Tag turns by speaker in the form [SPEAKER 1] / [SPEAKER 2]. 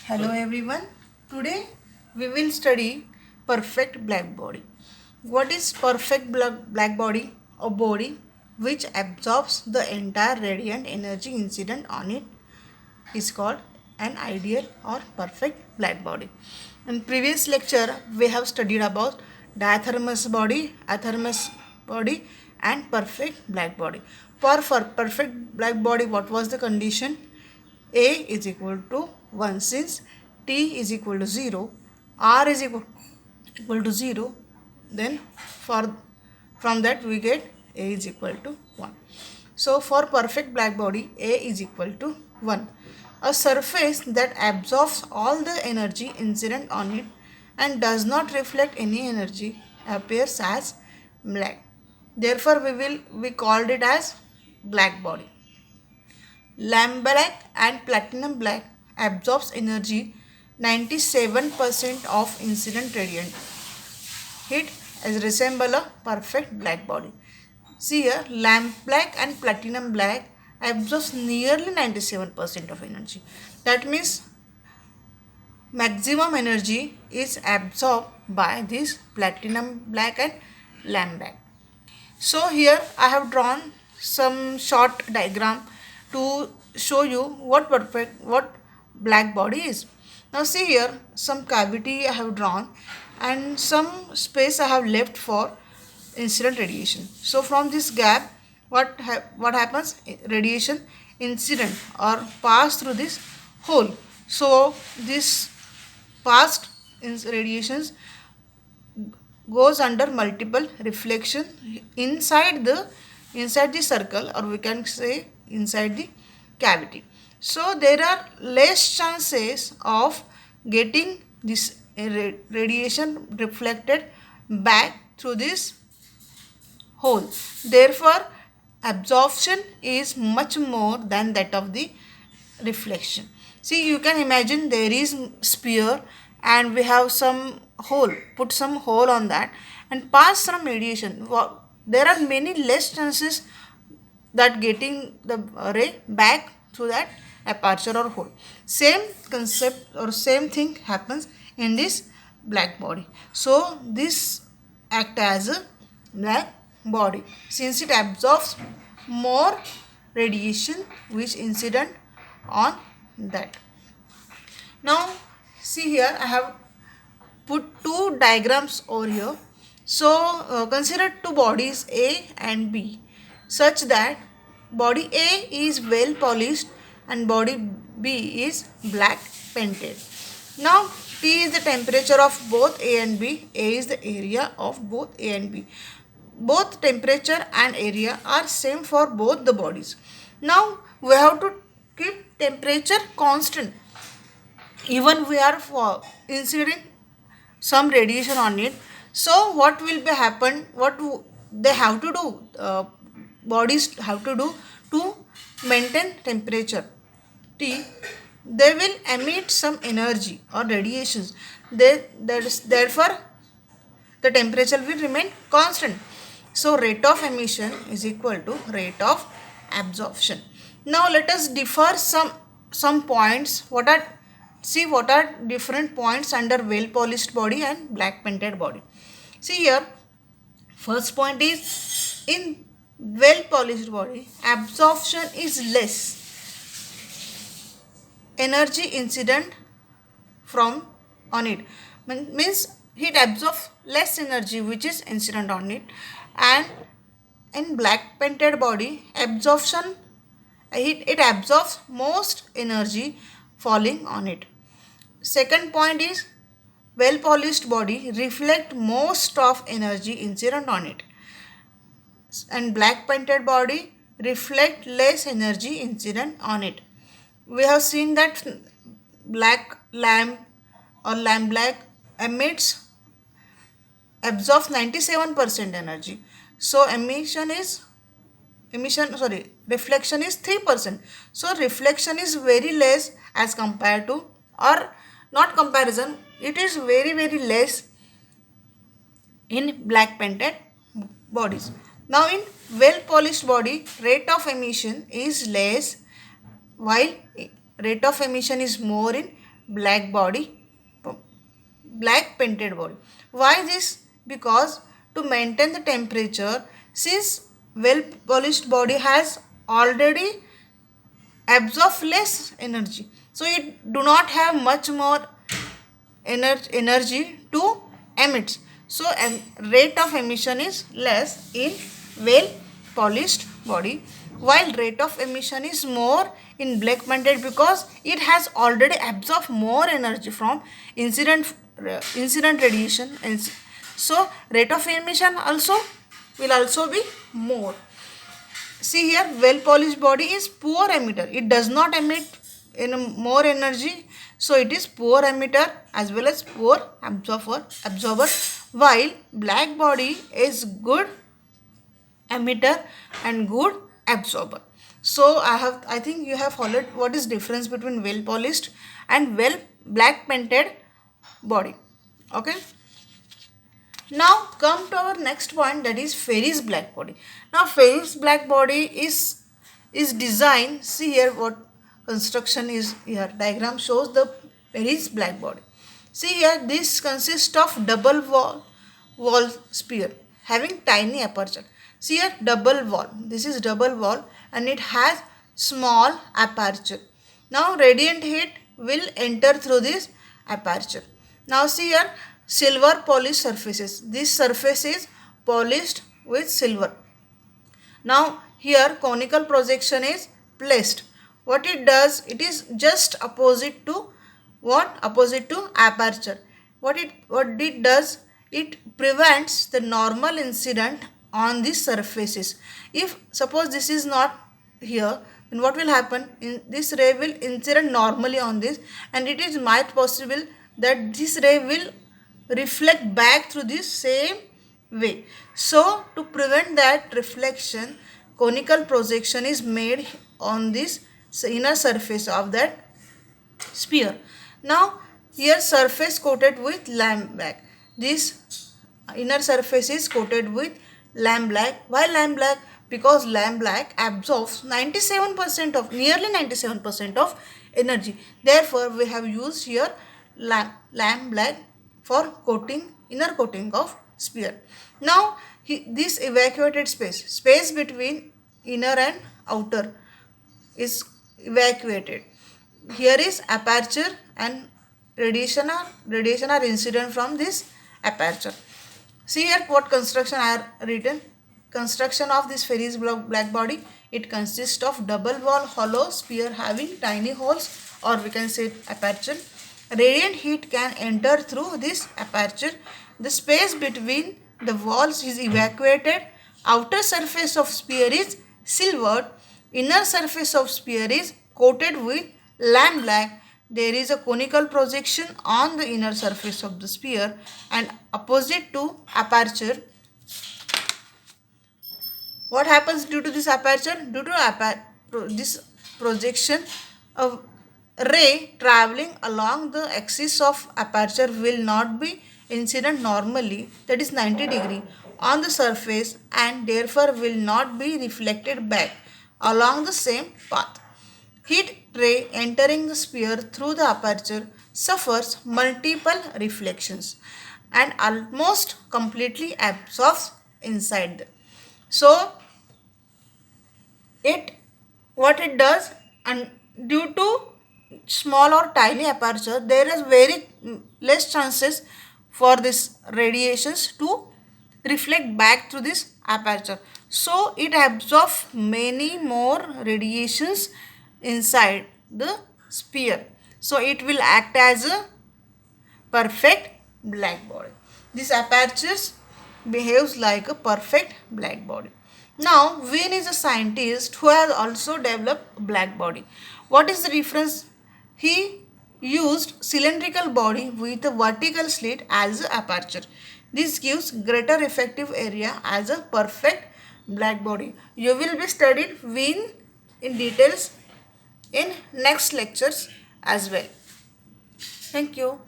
[SPEAKER 1] Hello everyone. Today we will study perfect black body. What is perfect black body? A body which absorbs the entire radiant energy incident on it is called an ideal or perfect black body. In previous lecture we have studied about diathermous body, athermous body and perfect black body. For perfect black body, what was the condition? A is equal to 1 since T is equal to 0, R is equal to 0, then for from that we get A is equal to 1. So for perfect black body, A is equal to 1. A surface that absorbs all the energy incident on it and does not reflect any energy appears as black. Therefore we called it as black body. Lamp black and platinum black absorbs energy 97% of incident radiant heat as resemble a perfect black body. See here, lamp black and platinum black absorbs nearly 97% of energy. That means maximum energy is absorbed by this platinum black and lamp black. So here I have drawn some short diagram to show you what black body is. Now see here, some cavity I have drawn and some space I have left for incident radiation. So from this gap, what happens? Radiation incident or pass through this hole. So this past radiations goes under multiple reflection inside the circle, or we can say inside the cavity. So there are less chances of getting this radiation reflected back through this hole. Therefore absorption is much more than that of the reflection. See, you can imagine there is sphere and we have some hole, put some hole on that and pass some radiation. There are many less chances that getting the ray back through that aperture or hole. Same concept or same thing happens in this black body. So this act as a black body since it absorbs more radiation which incident on that. Now see here, I have put two diagrams over here. So consider two bodies A and B such that body A is well polished and body B is black painted. Now T is the temperature of both A and B. A is the area of both A and B. Both temperature and area are same for both the bodies. Now we have to keep temperature constant even we are incident some radiation on it. So what will be happen, what they have to do, bodies have to do to maintain temperature T, they will emit some energy or radiations. Therefore the temperature will remain constant. So rate of emission is equal to rate of absorption. Now let us differ some points. What are different points under well polished body and black painted body. See here, first point is in well polished body absorption is less, energy incident from on it means it absorbs less energy which is incident on it. And in black painted body absorption, it absorbs most energy falling on it. Second point is well polished body reflect most of energy incident on it and black painted body reflect less energy incident on it. We have seen that black lamp or lamp black emits absorbs 97% energy. So reflection is 3%. So reflection is very less as compared to, or not comparison, it is very less in black painted bodies. Now in well polished body rate of emission is less while rate of emission is more in black body, black painted body. Why this? Because to maintain the temperature, since well polished body has already absorbed less energy, so it do not have much more energy to emit. So rate of emission is less in well polished body, while rate of emission is more in black painted because it has already absorbed more energy from incident radiation, and so rate of emission also will also be more. See here, well polished body is poor emitter. It does not emit in more energy, so it is poor emitter as well as poor absorber, while black body is good emitter and good absorber. So I think you have followed what is difference between well polished and well black painted body. Okay. Now come to our next point, that is Ferris black body. Now Ferris black body is designed. See here what construction is here. Diagram shows the Ferris black body. See here, this consists of double wall sphere having tiny aperture. See here, double wall. This is double wall and it has small aperture. Now radiant heat will enter through this aperture. Now see here, silver polished surfaces. This surface is polished with silver. Now here conical projection is placed. What it does, it is just opposite to what? Opposite to aperture. What it does, it prevents the normal incident on these surfaces. If suppose this is not here, then what will happen? This ray will incident normally on this, and it is might possible that this ray will reflect back through this same way. So to prevent that reflection, conical projection is made on this inner surface of that sphere. Now here surface coated with lamp black. This inner surface is coated with lamp black. Why lamp black? Because lamp black absorbs 97% of nearly 97% of energy. Therefore we have used here lamp black for coating, inner coating of sphere. Now this evacuated space between inner and outer is evacuated. Here is aperture and radiation are incident from this aperture. See here what construction I have written. Construction of this Ferris black body, it consists of double wall hollow sphere having tiny holes, or we can say aperture. Radiant heat can enter through this aperture. The space between the walls is evacuated. Outer surface of sphere is silvered. Inner surface of sphere is coated with lamp black. There is a conical projection on the inner surface of the sphere, and opposite to aperture. What happens due to this aperture? Due to this projection, a ray traveling along the axis of aperture will not be incident normally, that is 90 degree, on the surface, and therefore will not be reflected back along the same path. Heat ray entering the sphere through the aperture suffers multiple reflections and almost completely absorbs inside. So what it does, and due to small or tiny aperture, there is very less chances for this radiations to reflect back through this aperture. So it absorbs many more radiations inside the sphere. So it will act as a perfect black body. This apertures behaves like a perfect black body. Now Wien is a scientist who has also developed black body. What is the difference? He used cylindrical body with a vertical slit as an aperture. This gives greater effective area as a perfect black body. You will be studied Wien in details in next lectures as well. Thank you.